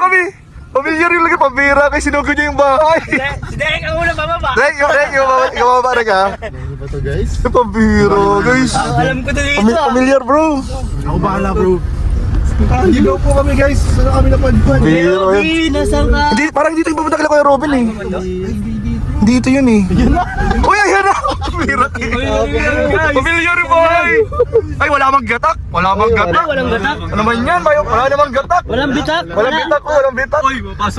kami. Pamilyar yung lagi pambira kay sinugod niya yung bahay. Si Derek ang unang bababa. Derek, yung bababa na ka. Ano ba to guys? Yung pambira, guys. Alam ko to dito. Pamilyar, bro. Ako bahala bro. Hindi daw po kami guys. Saan kami napadpad? Pambira yun. Robin, nasaan ka? Hindi, parang dito yung pupunta kila Kuya Robin eh. Dito yun eh. Uy, ayan na! Pamilyar yung bahay. Ay, wala mang gatak. Wala mang gatak. Walang gatak. Ano naman yan? Wala namang gatak. Walang bitak. Walang bitak ko, walang bitak.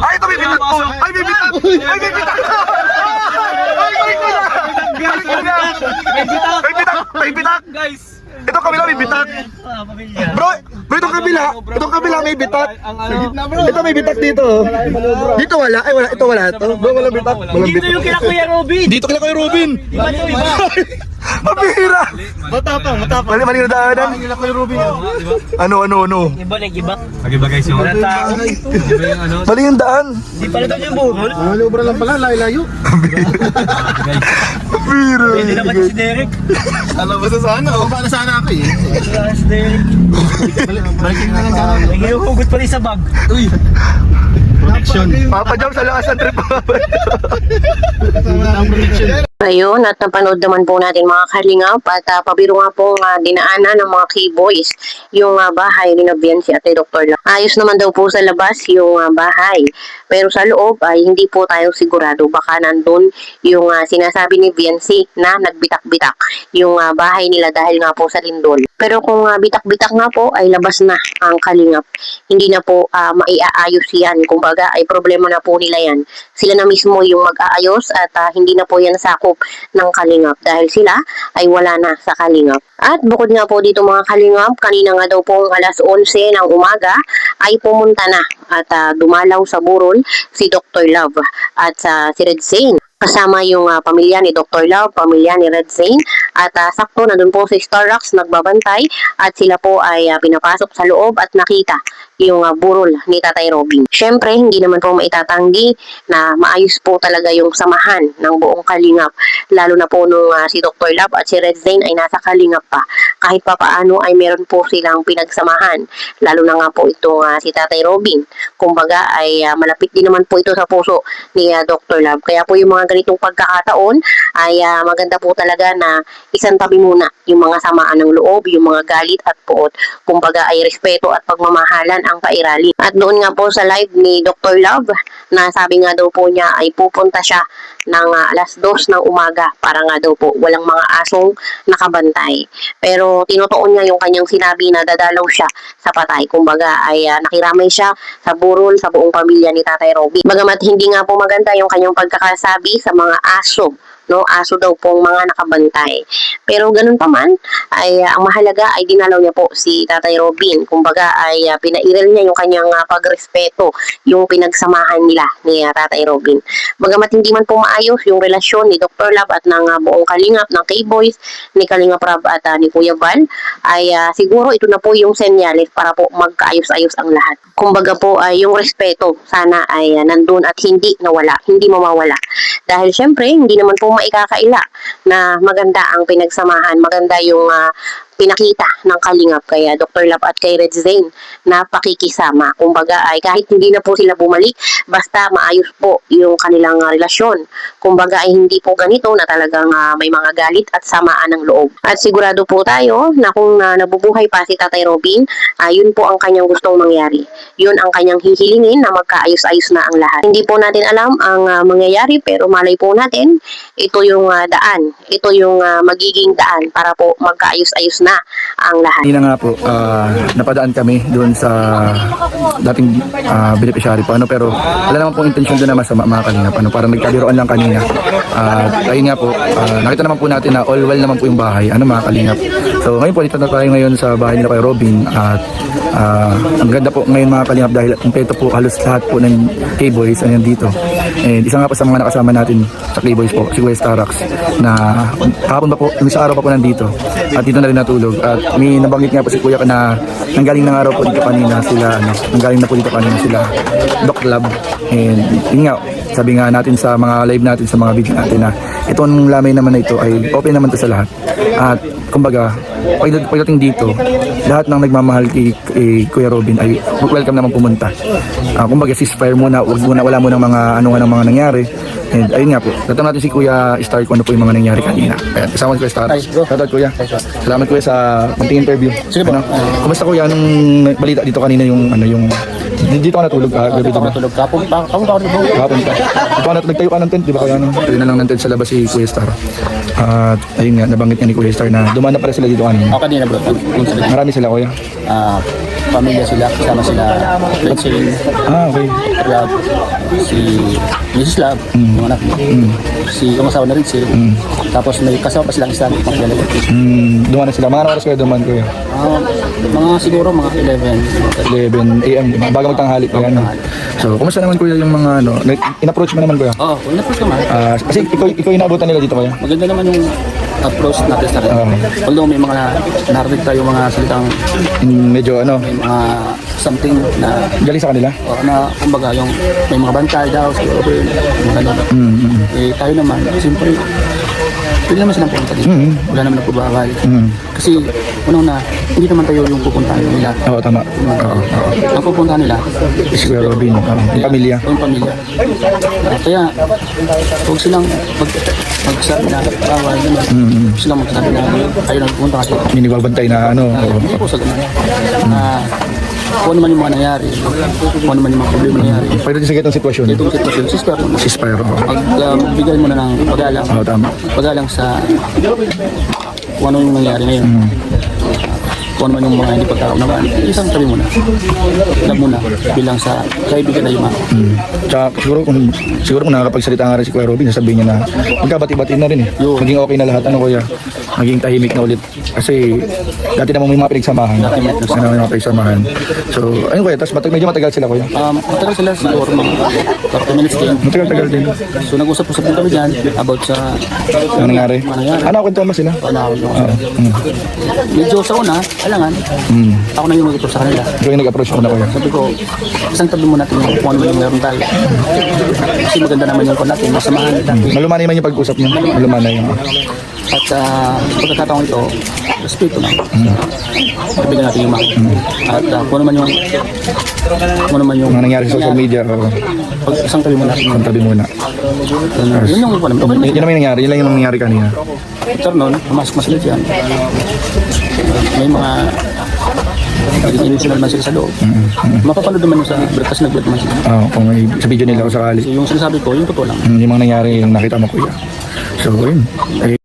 Ay, ito may bitak po. Ay, may bitak. Ay, may bitak. Ay, may bitak. May bitak. May bitak. Guys. Ito kabila may bitak. Pamilya. Bro, itong kabila may bitak. Ito may bitak dito. Dito wala. Ay, wala. Ito wala. Ito. Bro, walang bitak. Walang Dito bitak. yung kila Kuya Robin. Dito kila Kuya Robin. Iba to, iba. Mabihira. Matapang. Mali na daanan. Nila ko yung Ruby. Ano. Iba, nag-iba. Nag-iba guys yung Walang tao. Iba yung ano. Mali yung daan. Di pala doon yung burol. Malubra lang pala, layo-layo. Mabihira. Pwede naman si Derek. Alam ba sa sana? O paano sana ako eh? Wala si Derek. Balikin na lang sana. May hinuhugot pa rin sa bag. Uy! Protection. Papa Jam sa lakas ng trip. Protection. Ayun, at napanood naman po natin mga kalingap at pabiro nga pong dinaanan ng mga K-boys yung bahay ni Viancy at Dr. Love. Ayos naman daw po sa labas yung bahay. Pero sa loob ay hindi po tayo sigurado. Baka nandun yung sinasabi ni Viancy na nagbitak-bitak yung bahay nila dahil nga po sa lindol. Pero kung bitak-bitak nga po ay labas na ang kalingap. Hindi na po maiaayos yan. Kumbaga ay problema na po nila yan. Sila na mismo yung mag-aayos at hindi na po yan sakop ng kalingap dahil sila ay wala na sa kalingap. At bukod nga po dito mga kalingap, kanina nga daw pong alas 11 ng umaga ay pumunta na at dumalaw sa burol si Dr. Love at si Red Zane. Kasama yung pamilya ni Dr. Love, pamilya ni Red Zane at sakto na dun po si Starrocks nagbabantay at sila po ay pinapasok sa loob at nakita yung burol ni Tatay Robin. Syempre, hindi naman po maitatanggi na maayos po talaga yung samahan ng buong kalingap. Lalo na po nung si Dr. Love at si Red Zane ay nasa kalingap pa. Kahit pa paano ay meron po silang pinagsamahan. Lalo na nga po itong si Tatay Robin. Kumbaga ay malapit din naman po ito sa puso ni Dr. Love. Kaya po yung mga ganitong pagkakataon ay maganda po talaga na isang tabi muna yung mga samaan ng loob, yung mga galit at puot. Kumbaga ay respeto at pagmamahalan ang pairali. At doon nga po sa live ni Dr. Love na sabi nga daw po niya ay pupunta siya ng alas 2 ng umaga para nga daw po walang mga asong nakabantay. Pero tinutuon niya yung kanyang sinabi na dadalaw siya sa patay. Kumbaga ay nakiramay siya sa burol sa buong pamilya ni Tatay Robin. Bagamat hindi nga po maganda yung kanyang pagkakasabi sa mga aso. No, aso daw pong mga nakabantay. Pero ganun pa man, ay ang mahalaga ay dinalaw niya po si Tatay Robin. Kumbaga ay pinairal niya yung kanyang pagrespeto, yung pinagsamahan nila ni Tatay Robin. Bagamat hindi man po maayos yung relasyon ni Dr. Love at ng buong kalingap ng K-boys, ni Kalingap Rab at ni Kuya Val, ay siguro ito na po yung senyales para po magkaayos-ayos ang lahat. Kumbaga po ay yung respeto sana ay nandun at hindi nawala, hindi mawawala. Dahil syempre, hindi naman po maikakaila na maganda ang pinagsamahan, maganda yung pinakita ng kalingap kaya Dr. Love at kay Red Zane na pakikisama. Kumbaga ay kahit hindi na po sila bumalik, basta maayos po yung kanilang relasyon. Kumbaga ay hindi po ganito na talagang may mga galit at samaan ng loob. At sigurado po tayo na kung nabubuhay pa si Tatay Robin, yun po ang kanyang gustong mangyari. Yun ang kanyang hihilingin na magkaayos-ayos na ang lahat. Hindi po natin alam ang mangyayari pero malay po natin, ito yung daan. Ito yung magiging daan para po magkaayos-ayos na ang lahat. Hindi na nga po, napadaan kami doon sa dating beneficiary po. Pero wala naman pong intention doon na masama mga kalingap. Parang nagkabiroan lang kanina. Ayun nga po, nakita naman po natin na all well naman po yung bahay. Mga kalingap. So ngayon po, dito na tayo ngayon sa bahay nila kay Robin. At ang ganda po ngayon mga kalingap dahil kumpleto po halos lahat po ng K-boys ayan dito. And isa nga po sa mga nakasama natin sa K-boys po, si Kuya Starrocks na kahapon pa po, isang araw pa po nandito. At dito na rin natulog natutulog. At may nabanggit nga po si Kuya na nanggaling na nga raw po dito kanina sila, nanggaling na po dito kanina sila Doc Lab. And yun nga, sabi nga natin sa mga live natin, sa mga video natin na itong lamay naman na ito ay open naman to sa lahat. At kumbaga, pagdating dito, lahat ng nagmamahal kay Kuya Robin ay welcome naman pumunta. Kumbaga, ceasefire muna, wala muna mga ng mga nangyari. And ayun nga po, tatanong natin si Kuya Star kung ano po yung mga nangyari kanina. Ayan, kasama si Kuya Star. Shoutout Kuya. Salamat Kuya sa munting interview. Sige po. Kumusta Kuya, anong balita dito kanina yung dito ka natulog ka? Gabi dito. Matulog ka. Kapon pa ako dito. Kapon ka. Dito ka nagtayo ka ng tent, di ba Kuya? Tayo na lang ng tent sa labas si Kuya Star. At ayun nga, nabanggit nga ni Kuya Star na dumaan na pala sila dito kanina. Ako kanina bro. Marami sila Kuya. Pamilya sila. Kasama sila. Rachel. Okay. Rob. Si Mrs. Love. Yung anak niya. Si kasawa na Rachel. Tapos may kasama pa silang isang makilala. Dumaan na sila. Mga oras kayo dumaan Kuya? Mga siguro mga 11. 11 AM. Bago magtanghali Kuya. So, kumusta naman Kuya yung mga in-approach mo naman Kuya? Oo, inapos naman. Kasi ikaw inaabutan nila dito Kuya? Maganda naman yung approach natin sa akin. Although may mga narinig tayo mga salitang Medyo mga something na galing sa kanila? na kumbaga yung may mga bantay daw siguro mga ganun. Tayo naman siyempre pwede naman silang pumunta dito. Wala naman nagpabawal. Kasi unang hindi naman tayo yung pupuntahan nila. Oo, tama. Ang pupuntahan nila Si Kuya Robin, yung pamilya. yung pamilya. Kaya huwag silang magsabi na bawal naman. Huwag silang magsabi na kayo nagpunta kasi May nagbabantay na hindi po sa ganun. Kung ano man yung mga nangyari, kung ano man yung mga problema nangyari. pagdating sa ganitong sitwasyon, Itong sitwasyon, sister, ceasefire. magbigay mo na ng pag-alang. Oo, tama. Pag-alang sa kung ano yung nangyari ngayon. Kung ano man yung mga hindi pagkakaunawaan. Isang tabi muna. Love muna bilang sa kaibigan na yung mga. Tsaka siguro kung nakakapagsalita nga rin si Kuya Robin, sasabihin niya na magkabati-bati na rin eh. Maging okay na lahat. Kuya? Maging tahimik na ulit. Kasi dati naman may mga pinagsamahan. May mga pinagsamahan. So, ayun Kuya, tapos medyo matagal sila Kuya. Matagal sila siguro mga 30 minutes din. Matagal din. So nag-usap-usap din kami dyan about sa Ano nangyari? Ano, kwento mo sila? panahon. Medyo sa una, kailangan, ako na yung mag-approach sa kanila. Ikaw yung nag-approach mo na Kuya. Sabi ko, isang tabi mo natin yung kung ano yung meron tayo. Kasi maganda naman yung kung natin, masamahan natin. Malumanay man yung pag-usap niyo. Malumanay yung At sa pagkakataon ito, respeto na. Sabihin natin yung mga. At kung ano man yung mga nangyari sa social media. pag isang tabi mo natin. Ang tabi muna. Yun yung okay naman. Yun naman yung nangyari. Yun lang yung nangyari kanina. After nun, pumasok na sila dyan. May mga nag-emotional naman sila sa loob. Mapapanood naman yung sa vlog kasi nag-vlog naman sila. Kung may sa video nila kung sakali. Kasi yung sinasabi ko, yung totoo lang. Yung mga nangyari yung nakita mo Kuya. So, yun.